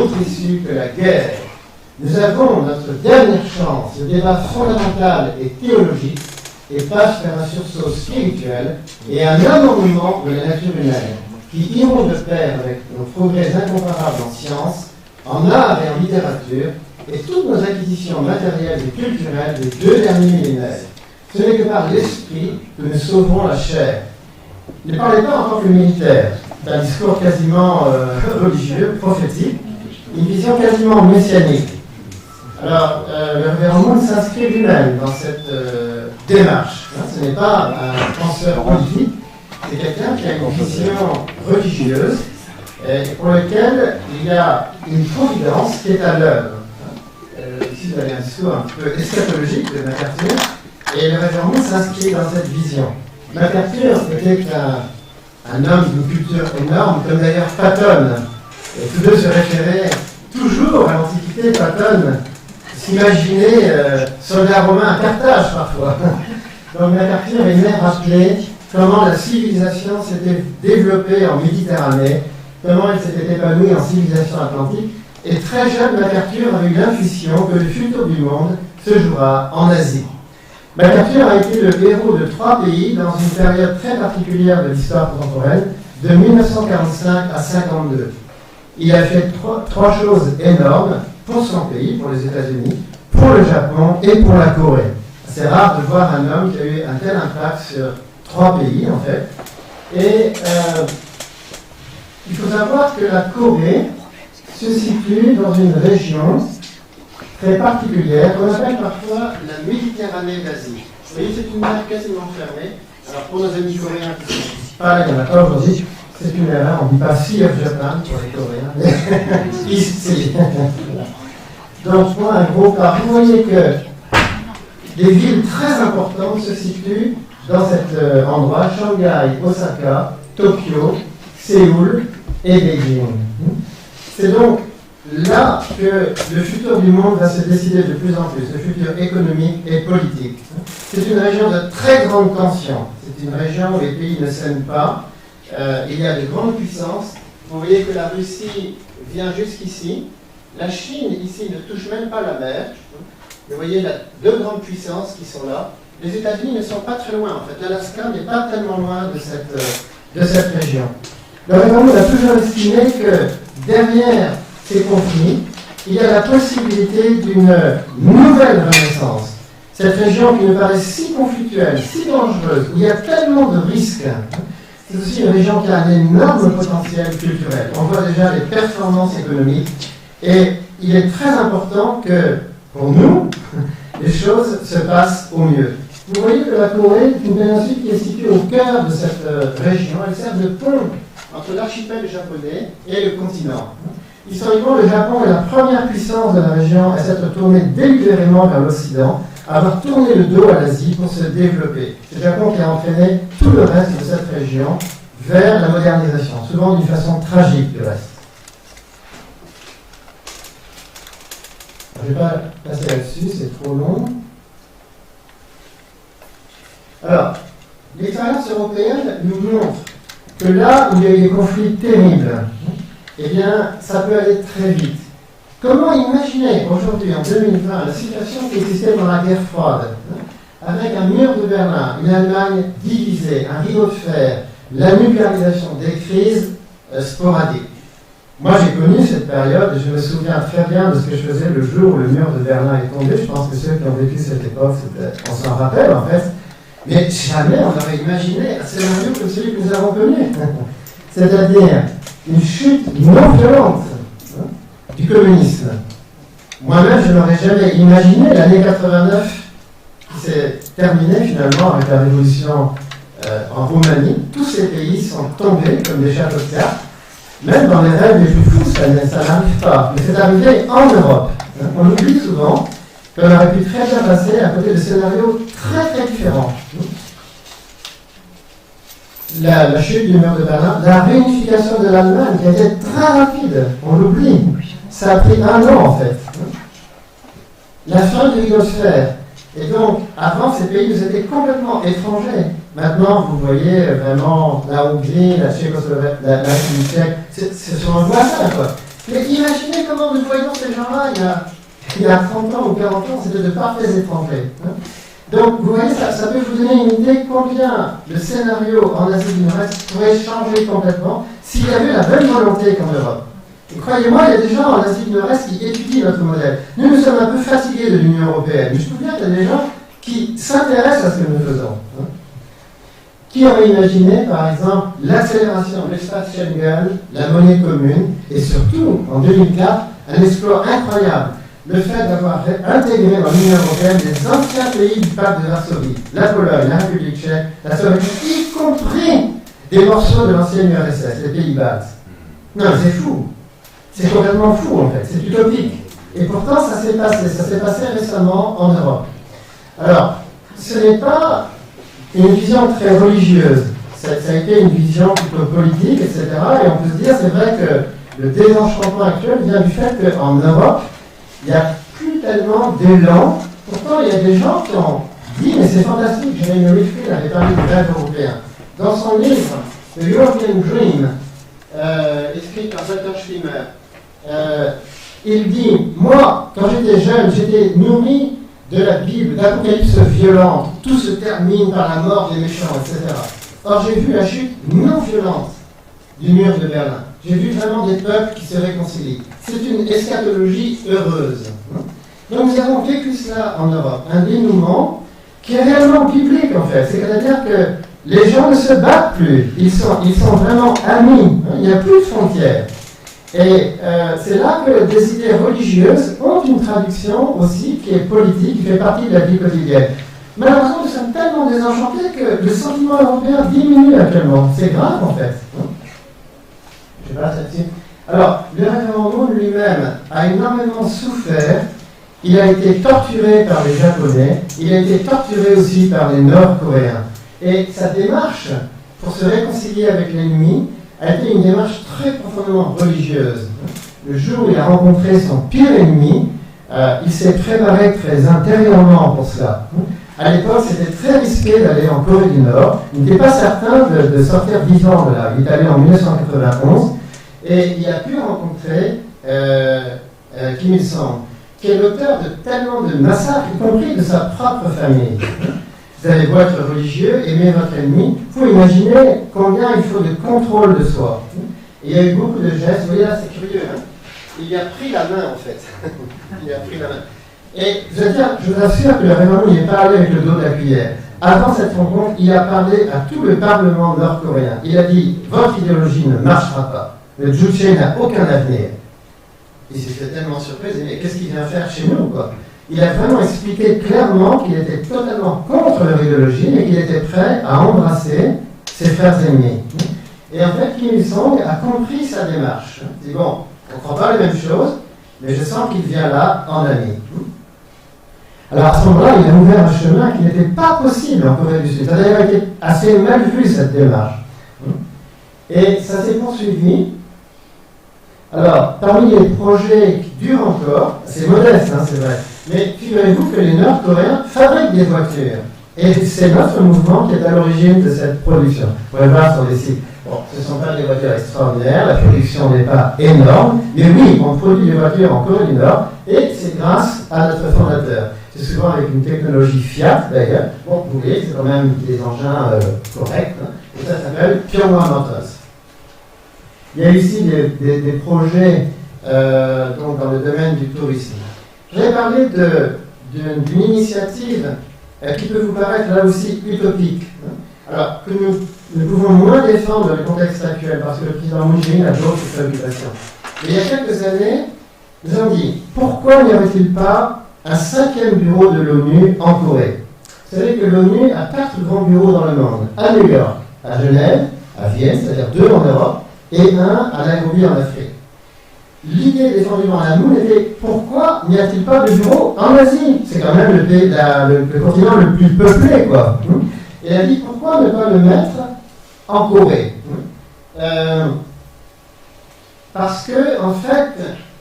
d'autre issue que la guerre. Nous avons notre dernière chance. Le débat fondamental et théologique et passe vers un sursaut spirituel et un amendement de la nature humaine qui iront de pair avec nos progrès incomparables en sciences, en art et en littérature et toutes nos acquisitions matérielles et culturelles des 2 derniers millénaires. Ce n'est que par l'esprit que nous sauverons la chair. Ne parlez pas en tant que militaire. C'est un discours quasiment religieux, prophétique, une vision quasiment messianique. Alors, le révérend Moon s'inscrit lui-même dans cette démarche. Ce n'est pas un penseur politique, c'est quelqu'un qui a une vision religieuse et pour lequel il y a une providence qui est à l'œuvre. Ici, vous avez un discours un petit peu eschatologique de MacArthur, et le révérend Moon s'inscrit dans cette vision. MacArthur était un homme d'une culture énorme, comme d'ailleurs Patton. Et tous deux se référaient toujours à l'Antiquité. Patton s'imaginait soldat romain à Carthage parfois. Donc MacArthur aimait rappeler comment la civilisation s'était développée en Méditerranée, comment elle s'était épanouie en civilisation atlantique. Et très jeune, MacArthur a eu l'intuition que le futur du monde se jouera en Asie. MacArthur a été le héros de 3 pays dans une période très particulière de l'histoire contemporaine, de 1945 à 1952. Il a fait trois choses énormes pour son pays, pour les États-Unis, pour le Japon et pour la Corée. C'est rare de voir un homme qui a eu un tel impact sur 3 pays, en fait. Et il faut savoir que la Corée se situe dans une région très particulière, qu'on appelle parfois la Méditerranée d'Asie. Vous voyez, c'est une mer quasiment fermée. Alors pour nos amis coréens qui ne sont pas là, il n'y en a pas aujourd'hui, c'est une erreur, on ne dit pas Sea of Japan pour les Coréens, mais East Sea. Donc pour un gros cas, vous voyez que des villes très importantes se situent dans cet endroit, Shanghai, Osaka, Tokyo, Séoul et Beijing. C'est donc là que le futur du monde va se décider de plus en plus, le futur économique et politique. C'est une région de très grande tension. C'est une région où les pays ne s'aiment pas. Il y a de grandes puissances. Vous voyez que la Russie vient jusqu'ici. La Chine, ici, ne touche même pas la mer. Vous voyez 2 grandes puissances qui sont là. Les États-Unis ne sont pas très loin. En fait, l'Alaska n'est pas tellement loin de cette région. Le révérend a toujours estimé que derrière ces conflits, il y a la possibilité d'une nouvelle renaissance. Cette région qui nous paraît si conflictuelle, si dangereuse, où il y a tellement de risques, c'est aussi une région qui a un énorme potentiel culturel. On voit déjà les performances économiques et il est très important que, pour nous, les choses se passent au mieux. Vous voyez que la Corée est une péninsule qui est située au cœur de cette région. Elle sert de pont entre l'archipel japonais et le continent. Historiquement, le Japon est la première puissance de la région à s'être tourné délibérément vers l'Occident, à avoir tourné le dos à l'Asie pour se développer. C'est le Japon qui a entraîné tout le reste de cette région vers la modernisation, souvent d'une façon tragique du reste. Je ne vais pas passer là-dessus, c'est trop long. Alors, l'expérience européenne nous montre que là où il y a eu des conflits terribles, eh bien, ça peut aller très vite. Comment imaginer aujourd'hui, en 2020, la situation qui existait dans la guerre froide, avec un mur de Berlin, une Allemagne divisée, un rideau de fer, la nucléarisation des crises sporadiques. Moi, j'ai connu cette période et je me souviens très bien de ce que je faisais le jour où le mur de Berlin est tombé. Je pense que ceux qui ont vécu cette époque, on s'en rappelle en fait. Mais jamais on n'aurait imaginé un scénario comme celui que nous avons connu. C'est-à-dire une chute non violente du communisme. Moi-même, je n'aurais jamais imaginé l'année 89 qui s'est terminée finalement avec la révolution en Roumanie. Tous ces pays sont tombés comme des châteaux de cartes. Même dans les rêves les plus fous, ça n'arrive pas. Mais c'est arrivé en Europe. On oublie souvent qu'on aurait pu très bien passer à côté de scénarios très très différents. La chute du mur de Berlin, la réunification de l'Allemagne qui a été très rapide, on l'oublie. Ça a pris 1 an en fait. La fin du rideau de fer. Et donc, avant, ces pays nous étaient complètement étrangers. Maintenant, vous voyez vraiment la Hongrie, la Tchécoslovaquie, la République tchèque, ce sont un voisin, quoi. Mais imaginez comment nous voyons ces gens-là il y a 30 ans ou 40 ans, c'était de parfaits étrangers. Hein. Donc, vous voyez, ça peut vous donner une idée combien le scénario en Asie du Nord-Est pourrait changer complètement s'il y avait la même volonté qu'en Europe. Et croyez-moi, il y a des gens en Asie du Nord-Est qui étudient notre modèle. Nous sommes un peu fatigués de l'Union européenne, mais je trouve bien qu'il y a des gens qui s'intéressent à ce que nous faisons. Hein. Qui aurait imaginé, par exemple, l'accélération de l'espace Schengen, la monnaie commune, et surtout, en 2004, un exploit incroyable, le fait d'avoir intégré dans l'Union européenne les anciens pays du pacte de Varsovie, la Pologne, la République tchèque, la Slovénie, y compris des morceaux de l'ancienne URSS, les pays baltes. Non, c'est fou. C'est complètement fou, en fait. C'est utopique. Et pourtant, ça s'est passé récemment en Europe. Alors, ce n'est pas une vision très religieuse. Ça a été une vision plutôt politique, etc. Et on peut se dire, c'est vrai que le désenchantement actuel vient du fait qu'en Europe, il n'y a plus tellement d'élan. Pourtant, il y a des gens qui ont dit, mais c'est fantastique, Jeremy Rifkin avait parlé du rêve européen. Dans son livre, The European Dream, écrit par Walter Schwimmer, il dit, moi, quand j'étais jeune, j'étais nourri de la Bible, d'apocalypse violente, tout se termine par la mort des méchants, etc. Or, j'ai vu la chute non violente du mur de Berlin. J'ai vu vraiment des peuples qui se réconcilient. C'est une eschatologie heureuse. Donc nous avons vécu cela en Europe, un dénouement qui est réellement biblique en fait. C'est-à-dire que les gens ne se battent plus, ils sont vraiment amis, il n'y a plus de frontières. Et c'est là que des idées religieuses ont une traduction aussi qui est politique, qui fait partie de la vie quotidienne. Malheureusement, nous sommes tellement désenchantés que le sentiment européen diminue actuellement. C'est grave en fait. Je passe là-dessus. Alors, le référendum lui-même a énormément souffert. Il a été torturé par les Japonais, il a été torturé aussi par les Nord-Coréens. Et sa démarche pour se réconcilier avec l'ennemi a été une démarche très profondément religieuse. Le jour où il a rencontré son pire ennemi, il s'est préparé très intérieurement pour cela. À l'époque, c'était très risqué d'aller en Corée du Nord. Il n'était pas certain de sortir vivant de là. Il est allé en 1991 et il a pu rencontrer Kim Il-sung, qui est l'auteur de tellement de massacres, y compris de sa propre famille. Vous allez beau être religieux, aimer votre ennemi, il faut imaginer combien il faut de contrôle de soi. Et il y a eu beaucoup de gestes, vous voyez là, c'est curieux, hein. Il a pris la main en fait. Il a pris la main. Et je vous assure que le révérend il n'est pas allé avec le dos de la cuillère. Avant cette rencontre, il a parlé à tout le Parlement nord-coréen. Il a dit, votre idéologie ne marchera pas. Le Juche n'a aucun avenir. Il s'était tellement surpris, il dit, mais qu'est-ce qu'il vient faire chez nous, quoi? Il a vraiment expliqué clairement qu'il était totalement contre leur idéologie et qu'il était prêt à embrasser ses frères ennemis. Et en fait, Kim Il-sung a compris sa démarche. Il dit, bon, on ne comprend pas les mêmes choses, mais je sens qu'il vient là en ami. Alors à ce moment-là, il a ouvert un chemin qui n'était pas possible en Corée du Sud. Ça a d'ailleurs été assez mal vu, cette démarche. Et ça s'est poursuivi. Alors, parmi les projets qui durent encore, c'est modeste, hein, c'est vrai, mais figurez-vous que les Nord-Coréens fabriquent des voitures. Et c'est notre mouvement qui est à l'origine de cette production. Vous pouvez voir sur les sites. Bon, ce ne sont pas des voitures extraordinaires, la production n'est pas énorme, mais oui, on produit des voitures en Corée du Nord, et c'est grâce à notre fondateur. C'est souvent avec une technologie Fiat, d'ailleurs. Bon, vous voyez, c'est quand même des engins corrects, hein, et ça s'appelle Pyongyang Motors. Il y a ici des projets donc dans le domaine du tourisme. J'ai parlé d'une initiative qui peut vous paraître là aussi utopique, hein, alors que nous pouvons moins défendre dans le contexte actuel parce que le président Moon Jae-in a d'autres préoccupations. Mais il y a quelques années, nous avons dit pourquoi n'y aurait-il pas un 5e bureau de l'ONU en Corée? Vous savez que l'ONU a 4 grands bureaux dans le monde, à New York, à Genève, à Vienne, c'est-à-dire 2 en Europe, et un à Nairobi en Afrique. L'idée défendue par la Moon était pourquoi n'y a-t-il pas de bureau en Asie? C'est quand même le continent le plus peuplé, quoi. Et elle a dit pourquoi ne pas le mettre en Corée? Parce que, en fait,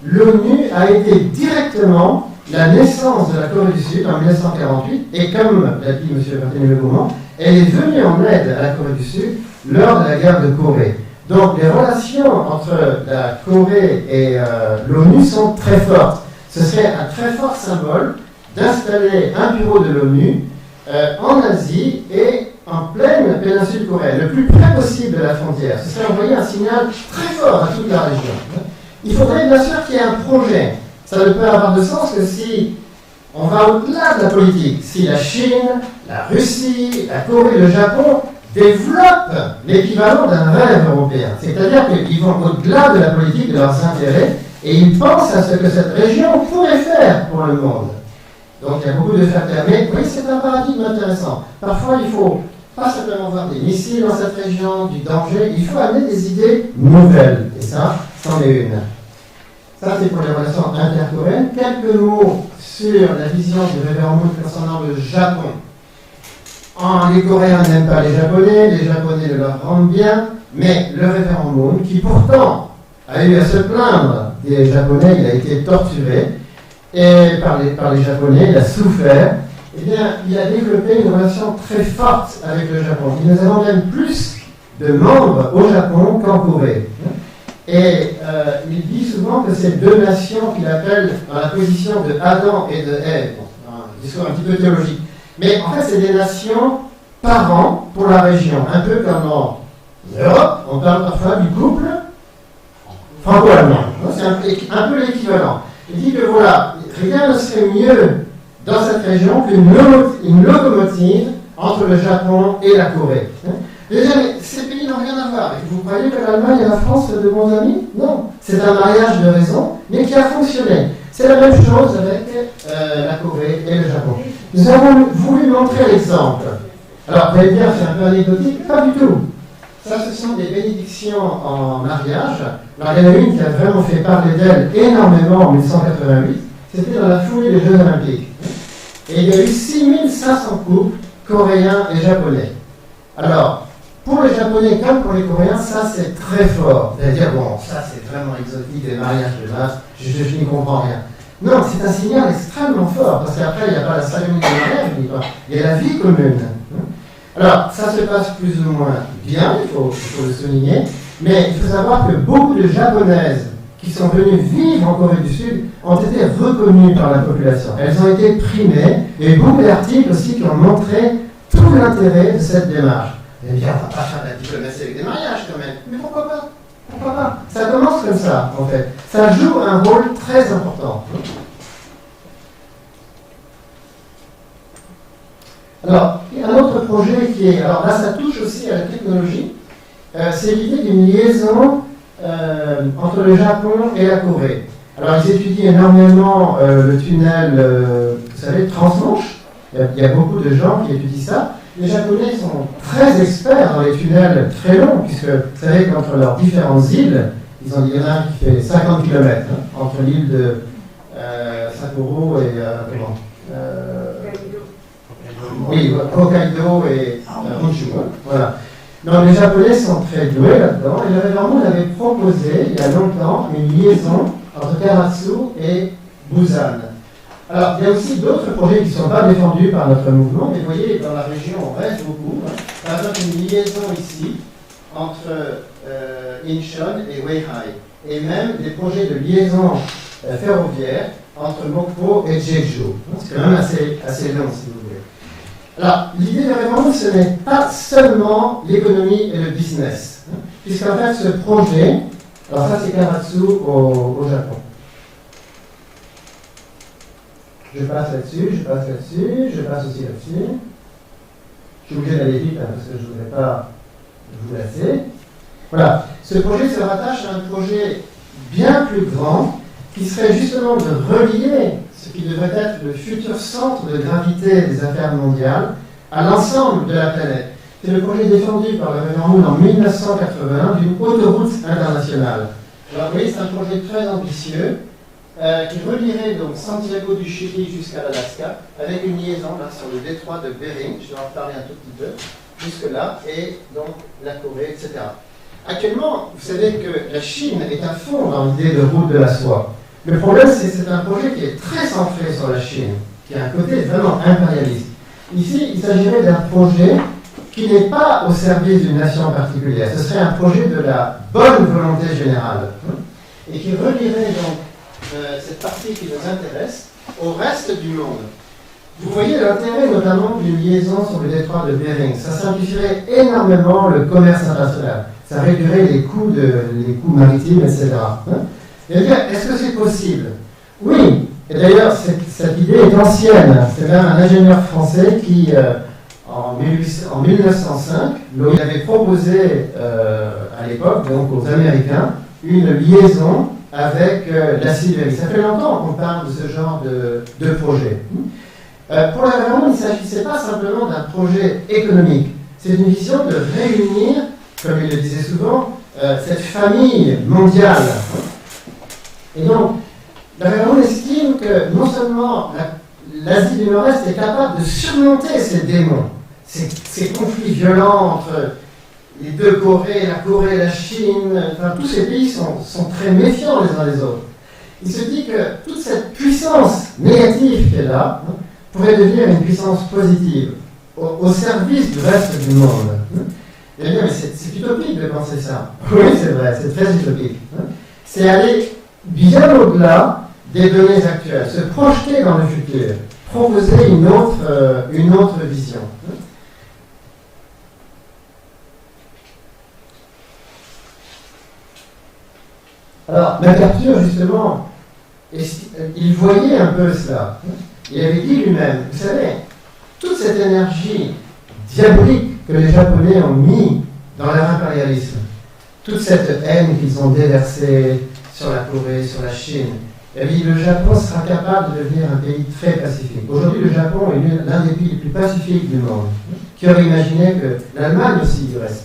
l'ONU a été directement la naissance de la Corée du Sud en 1948, et comme l'a dit M. Barthélemy Gaumont, elle est venue en aide à la Corée du Sud lors de la guerre de Corée. Donc les relations entre la Corée et l'ONU sont très fortes. Ce serait un très fort symbole d'installer un bureau de l'ONU en Asie et en pleine péninsule coréenne, le plus près possible de la frontière. Ce serait envoyer un signal très fort à toute la région. Il faudrait bien sûr qu'il y ait un projet. Ça ne peut avoir de sens que si on va au-delà de la politique. Si la Chine, la Russie, la Corée, le Japon développent l'équivalent d'un rêve européen. C'est-à-dire qu'ils vont au-delà de la politique, de leurs intérêts, et ils pensent à ce que cette région pourrait faire pour le monde. Donc il y a beaucoup de facteurs. Mais oui, c'est un paradigme intéressant. Parfois, il ne faut pas simplement voir des missiles dans cette région, du danger, il faut amener des idées nouvelles. Et ça, c'en est une. Ça, c'est pour les relations intercoréennes. Quelques mots sur la vision du révérend Moon concernant le Japon. Les Coréens n'aiment pas les Japonais le leur rendent bien, mais le révérend Moon, qui pourtant a eu à se plaindre des Japonais, il a été torturé, et par les Japonais, il a souffert, eh bien, il a développé une relation très forte avec le Japon. Et nous avons même plus de membres au Japon qu'en Corée. Et il dit souvent que ces deux nations qu'il appelle dans la position de Adam et de Ève, un discours un petit peu théologique, mais en fait c'est des nations parents pour la région, un peu comme en Europe, on parle parfois du couple franco-allemand, c'est un peu l'équivalent. Il dit que voilà, rien ne serait mieux dans cette région qu'une locomotive entre le Japon et la Corée. Déjà, ces pays n'ont rien à voir. Vous croyez que l'Allemagne et la France sont de bons amis? Non. C'est un mariage de raison, mais qui a fonctionné. C'est la même chose avec la Corée et le Japon. Nous avons voulu montrer l'exemple. Alors, vous allez dire, c'est un peu anecdotique? Pas du tout. Ça, ce sont des bénédictions en mariage. Alors, il y en a une qui a vraiment fait parler d'elle énormément en 1988. C'était dans la foulée des Jeux Olympiques. Et il y a eu 6500 couples coréens et japonais. Alors, pour les Japonais comme pour les Coréens, ça c'est très fort. C'est-à-dire, bon, ça c'est vraiment exotique, des mariages de masse, je n'y comprends rien. Non, c'est un signal extrêmement fort, parce qu'après, il n'y a pas la cérémonie de mariage, il y a la vie commune. Alors, ça se passe plus ou moins bien, il faut le souligner, mais il faut savoir que beaucoup de Japonaises qui sont venues vivre en Corée du Sud ont été reconnues par la population. Elles ont été primées, et il y a beaucoup d'articles aussi qui ont montré tout l'intérêt de cette démarche. Eh bien, on ne va pas faire de la diplomatie avec des mariages quand même. Mais pourquoi pas? Pourquoi pas? Ça commence comme ça, en fait. Ça joue un rôle très important. Alors, il y a un autre projet qui est... Alors là, ça touche aussi à la technologie. C'est l'idée d'une liaison entre le Japon et la Corée. Alors, ils étudient énormément le tunnel, vous savez, Transmanche. Il y a beaucoup de gens qui étudient ça. Les Japonais sont très experts dans les tunnels très longs, puisque vous savez qu'entre leurs différentes îles, ils ont dit, il y en a un qui fait 50 km, entre l'île de Sapporo et Hokkaido et Honshu. Voilà. Donc les Japonais sont très doués là-dedans, et le révérend Moon avait proposé, il y a longtemps, une liaison entre Karatsu et Busan. Alors, il y a aussi d'autres projets qui ne sont pas défendus par notre mouvement, mais vous voyez, dans la région, on reste beaucoup. Par exemple, une liaison ici entre Incheon et Weihai, et même des projets de liaison ferroviaire entre Mokpo et Jeju. C'est quand même assez long, si vous voulez. Alors, l'idée de révérend Moon, ce n'est pas seulement l'économie et le business, puisqu'en fait, ce projet, alors ça c'est Karatsu au Japon. Je passe là-dessus, je passe là-dessus, je passe aussi là-dessus. Je suis obligé d'aller vite parce que je ne voudrais pas vous lasser. Voilà. Ce projet se rattache à un projet bien plus grand qui serait justement de relier ce qui devrait être le futur centre de gravité des affaires mondiales à l'ensemble de la planète. C'est le projet défendu par le révérend Moon en 1981 d'une autoroute internationale. Alors vous voyez, c'est un projet très ambitieux. Qui relierait donc Santiago du Chili jusqu'à l'Alaska, avec une liaison là sur le détroit de Bering, je vais en parler un tout petit peu, jusque là, et donc la Corée, etc. Actuellement, vous savez que la Chine est à fond dans l'idée de route de la soie. Le problème, c'est que c'est un projet qui est très centré sur la Chine, qui a un côté vraiment impérialiste. Ici, il s'agirait d'un projet qui n'est pas au service d'une nation particulière. Ce serait un projet de la bonne volonté générale et qui relierait donc cette partie qui nous intéresse au reste du monde. Vous voyez l'intérêt notamment d'une liaison sur le détroit de Bering. Ça simplifierait énormément le commerce international. Ça réduirait les coûts maritimes, etc. Et bien, est-ce que c'est possible? Oui. Et d'ailleurs, cette idée est ancienne. C'est même un ingénieur français qui, en 1905, il avait proposé à l'époque, donc aux Américains, une liaison avec la Sibérie. Ça fait longtemps qu'on parle de ce genre de projet. Pour la Réunion, il ne s'agissait pas simplement d'un projet économique. C'est une vision de réunir, comme il le disait souvent, cette famille mondiale. Et donc, la Réunion estime que non seulement l'Asie du Nord-Est est capable de surmonter ces démons, ces conflits violents entre les deux Corées, la Corée et la Chine, enfin, tous ces pays sont très méfiants les uns des autres. Il se dit que toute cette puissance négative qui est là pourrait devenir une puissance positive au service du reste du monde. Et bien, mais c'est utopique de penser ça. Oui, c'est vrai, c'est très utopique. C'est aller bien au-delà des données actuelles, se projeter dans le futur, proposer une autre vision. Alors, MacArthur, justement, il voyait un peu cela. Il avait dit lui-même, vous savez, toute cette énergie diabolique que les Japonais ont mis dans leur impérialisme, toute cette haine qu'ils ont déversée sur la Corée, sur la Chine, eh bien, le Japon sera capable de devenir un pays très pacifique. Aujourd'hui, le Japon est l'un des pays les plus pacifiques du monde. Qui aurait imaginé que l'Allemagne aussi y reste.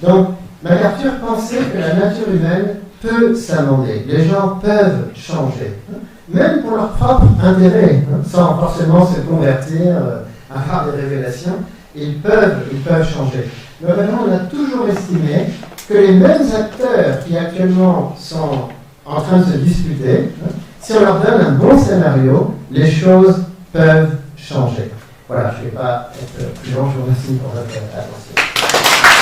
Donc, MacArthur pensait que la nature humaine peut s'amender. Les gens peuvent changer, même pour leur propre intérêt, sans forcément se convertir, avoir des révélations. Ils peuvent changer. Mais vraiment, on a toujours estimé que les mêmes acteurs qui actuellement sont en train de se disputer, si on leur donne un bon scénario, les choses peuvent changer. Voilà, je ne vais pas être plus long, je vous remercie pour votre attention.